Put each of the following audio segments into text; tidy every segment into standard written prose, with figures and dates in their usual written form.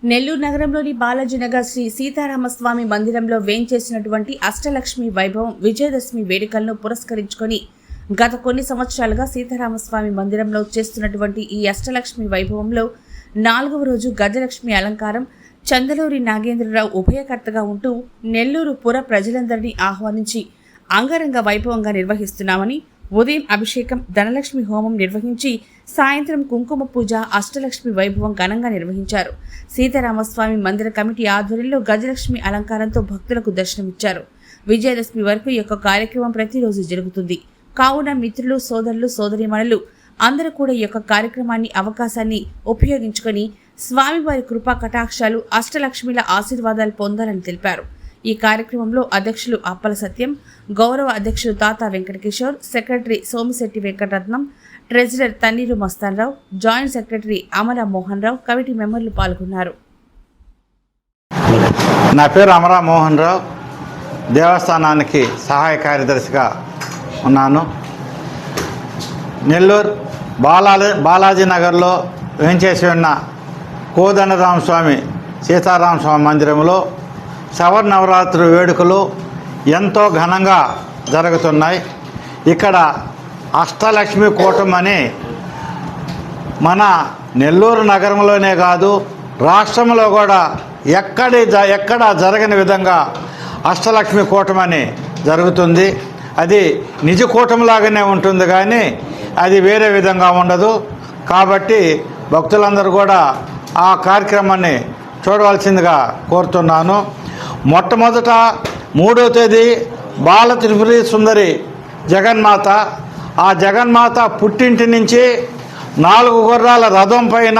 నెల్లూరు నగరంలోని బాలాజీనగర్ శ్రీ సీతారామస్వామి మందిరంలో వేంచేసినటువంటి అష్టలక్ష్మి వైభవం విజయదశమి వేడుకలను పురస్కరించుకొని గత కొన్ని సంవత్సరాలుగా సీతారామస్వామి మందిరంలో చేస్తున్నటువంటి ఈ అష్టలక్ష్మి వైభవంలో 4వ రోజు గజలక్ష్మి అలంకారం చందలూరి నాగేంద్రరావు ఉభయకర్తగా ఉంటూ నెల్లూరు పుర ప్రజలందరినీ ఆహ్వానించి అంగరంగ వైభవంగా నిర్వహిస్తున్నామని, ఉదయం అభిషేకం ధనలక్ష్మి హోమం నిర్వహించి సాయంత్రం కుంకుమ పూజ అష్టలక్ష్మి వైభవం ఘనంగా నిర్వహించారు. సీతారామస్వామి మందిర కమిటీ ఆధ్వర్యంలో గజలక్ష్మి అలంకారంతో భక్తులకు దర్శనమిచ్చారు. విజయదశమి వరకు ఈ యొక్క కార్యక్రమం ప్రతిరోజు జరుగుతుంది. కావున మిత్రులు, సోదరులు, సోదరీమణులు అందరూ కూడా ఈ యొక్క కార్యక్రమాన్ని అవకాశాన్ని ఉపయోగించుకొని స్వామివారి కృపా కటాక్షాలు అష్టలక్ష్మిల ఆశీర్వాదాలు పొందాలని తెలిపారు. ఈ కార్యక్రమంలో అధ్యక్షులు అప్పల సత్యం, గౌరవ అధ్యక్షులు Tata Venkatakishore, secretary Somisetti Venkataratnam, treasurer Tanneeru Mastanrao, joint secretary Amara Mohan రావు, కమిటీ మెంబర్లు పాల్గొన్నారు. నా పేరు అమరా మోహన్ రావు, దేవస్థానానికి సహాయ కార్యదర్శిగా ఉన్నాను. నెల్లూరు బాలాజీ నగర్లో వేంచేసి ఉన్న కోదండరామస్వామి సీతారామస్వామి మందిరంలో శరన్నవరాత్రి వేడుకలు ఎంతో ఘనంగా జరుగుతున్నాయి. ఇక్కడ అష్టలక్ష్మి కూటమి అని మన నెల్లూరు నగరంలోనే కాదు రాష్ట్రంలో కూడా ఎక్కడ జరగని విధంగా అష్టలక్ష్మి కూటమి అని జరుగుతుంది. అది నిజ కూటమిలాగానే ఉంటుంది కానీ అది వేరే విధంగా ఉండదు. కాబట్టి భక్తులందరూ కూడా ఆ కార్యక్రమాన్ని చూడవలసిందిగా కోరుతున్నాను. మొట్టమొదట 3వ తేదీ బాల త్రిపురి సుందరి జగన్మాత, ఆ జగన్మాత పుట్టింటి నుంచి 4 గుర్రాల రథం పైన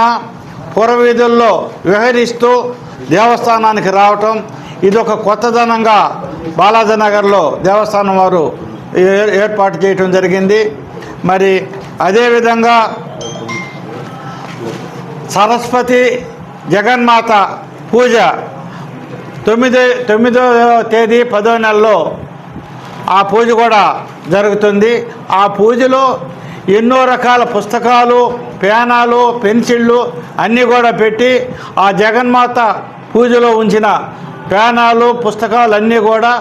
పురవీధుల్లో విహరిస్తూ దేవస్థానానికి రావటం ఇదొక కొత్తదనంగా బాలాజీనగర్లో దేవస్థానం వారు ఏర్పాటు చేయటం జరిగింది. మరి అదేవిధంగా సరస్వతి జగన్మాత పూజ 9వ తేదీ 10వ నెలలో ఆ పూజ కూడా జరుగుతుంది. ఆ పూజలో ఎన్నో రకాల పుస్తకాలు, పేనాలు, పెన్సిళ్ళు అన్నీ కూడా పెట్టి ఆ జగన్మాత పూజలో ఉంచిన పేనాలు, పుస్తకాలు అన్నీ కూడా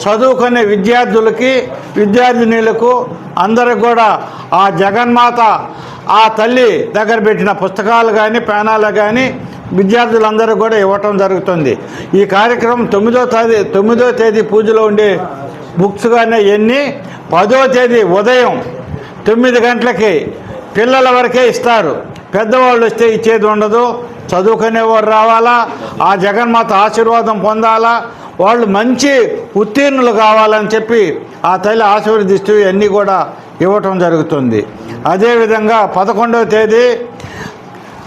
చదువుకునే విద్యార్థులకి, విద్యార్థినీలకు అందరికి కూడా ఆ జగన్మాత ఆ తల్లి దగ్గర పెట్టిన పుస్తకాలు కానీ, పేనాలు కానీ విద్యార్థులందరూ కూడా ఇవ్వటం జరుగుతుంది. ఈ కార్యక్రమం 9వ తేదీ పూజలో ఉండే బుక్స్ కానీ ఎన్ని 10వ తేదీ ఉదయం 9 గంటలకి పిల్లల వరకే ఇస్తారు. పెద్దవాళ్ళు వస్తే ఇచ్చేది ఉండదు. చదువుకునేవారు రావాలా, ఆ జగన్మాత ఆశీర్వాదం పొందాలా, వాళ్ళు మంచి ఉత్తీర్ణులు కావాలని చెప్పి ఆ తల్లి ఆశీర్వదిస్తూ ఇవన్నీ కూడా ఇవ్వటం జరుగుతుంది. అదేవిధంగా 11వ తేదీ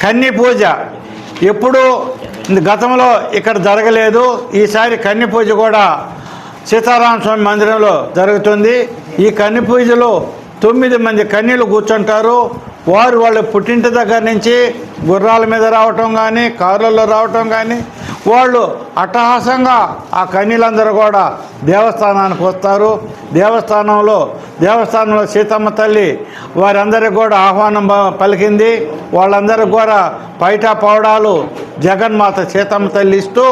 కన్ని పూజ. ఎప్పుడూ గతంలో ఇక్కడ జరగలేదు. ఈసారి కన్ని పూజ కూడా సీతారామస్వామి మందిరంలో జరుగుతుంది. ఈ కన్ని పూజలో 9 మంది కన్యలు కూర్చుంటారు. వాళ్ళ పుట్టింటి దగ్గర నుంచి గుర్రాల మీద రావటం కానీ, కారులలో రావటం కానీ వాళ్ళు అట్టహాసంగా ఆ కన్యలందరూ కూడా దేవస్థానానికి వస్తారు. దేవస్థానంలో సీతమ్మ తల్లి వారందరికీ కూడా ఆహ్వానం పలికింది. వాళ్ళందరికీ కూడా పైట పౌడాలు జగన్మాత సీతమ్మ తల్లి ఇస్తూ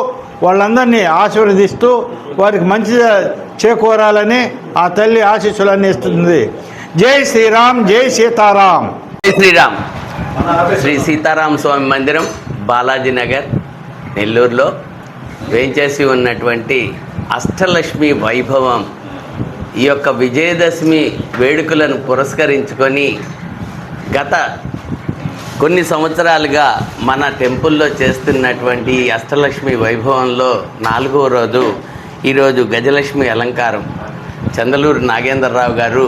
వాళ్ళందరినీ ఆశీర్వదిస్తూ వారికి మంచి చేకూరాలని ఆ తల్లి ఆశీస్సులన్నీ ఇస్తుంది. జై శ్రీరామ్, జై సీతారాం. జై శ్రీరామ్. శ్రీ సీతారామ స్వామి మందిరం బాలాజీనగర్ నెల్లూరులో వేంచేసి ఉన్నటువంటి అష్టలక్ష్మి వైభవం ఈ యొక్క విజయదశమి వేడుకలను పురస్కరించుకొని గత కొన్ని సంవత్సరాలుగా మన టెంపుల్లో చేస్తున్నటువంటి అష్టలక్ష్మి వైభవంలో 4వ రోజు ఈరోజు గజలక్ష్మి అలంకారం చందలూరు నాగేంద్రరావు గారు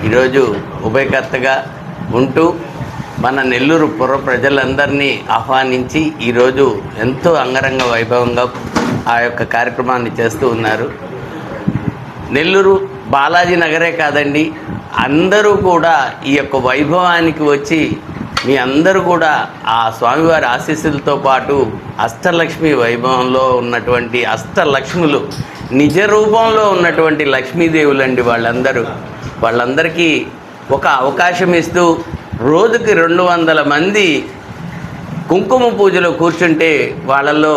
ఈరోజు ఉభయకర్తగా ఉంటూ మన నెల్లూరు పుర ప్రజలందరినీ ఆహ్వానించి ఈరోజు ఎంతో అంగరంగ వైభవంగా ఆ యొక్క కార్యక్రమాన్ని చేస్తూ ఉన్నారు. నెల్లూరు బాలాజీ నగరే కాదండి, అందరూ కూడా ఈ యొక్క వైభవానికి వచ్చి మీ అందరూ కూడా ఆ స్వామివారి ఆశీస్సులతో పాటు అష్టలక్ష్మి వైభవంలో ఉన్నటువంటి అష్టలక్ష్ములు నిజ రూపంలో ఉన్నటువంటి లక్ష్మీదేవులండి వాళ్ళందరికీ ఒక అవకాశం ఇస్తూ రోజుకి 200 మంది కుంకుమ పూజలో కూర్చుంటే వాళ్ళలో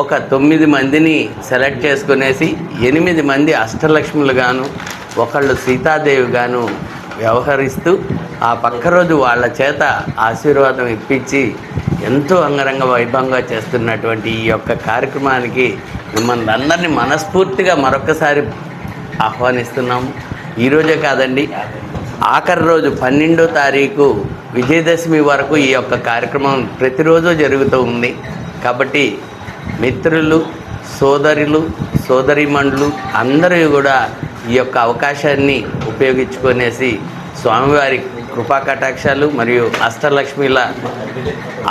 ఒక 9 మందిని సెలెక్ట్ చేసుకునేసి 8 మంది అష్టలక్ష్ములు గాను ఒకళ్ళు సీతాదేవి గాను వ్యవహరిస్తూ ఆ పక్క రోజు వాళ్ళ చేత ఆశీర్వాదం ఇప్పించి ఎంతో అంగరంగ వైభవంగా చేస్తున్నటువంటి ఈ యొక్క కార్యక్రమానికి మిమ్మల్ని అందరినీ మనస్ఫూర్తిగా మరొకసారి ఆహ్వానిస్తున్నాము. ఈరోజే కాదండి, ఆఖరి రోజు 12వ తారీఖు విజయదశమి వరకు ఈ యొక్క కార్యక్రమం ప్రతిరోజు జరుగుతూ ఉంది. కాబట్టి మిత్రులు, సోదరులు, సోదరీమణులు అందరూ కూడా ఈ యొక్క అవకాశాన్ని ఉపయోగించుకొనేసి స్వామివారి కృపా కటాక్షాలు మరియు అష్టలక్ష్మిల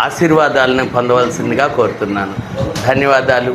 ఆశీర్వాదాలను పొందవలసిందిగా కోరుతున్నాను. ధన్యవాదాలు.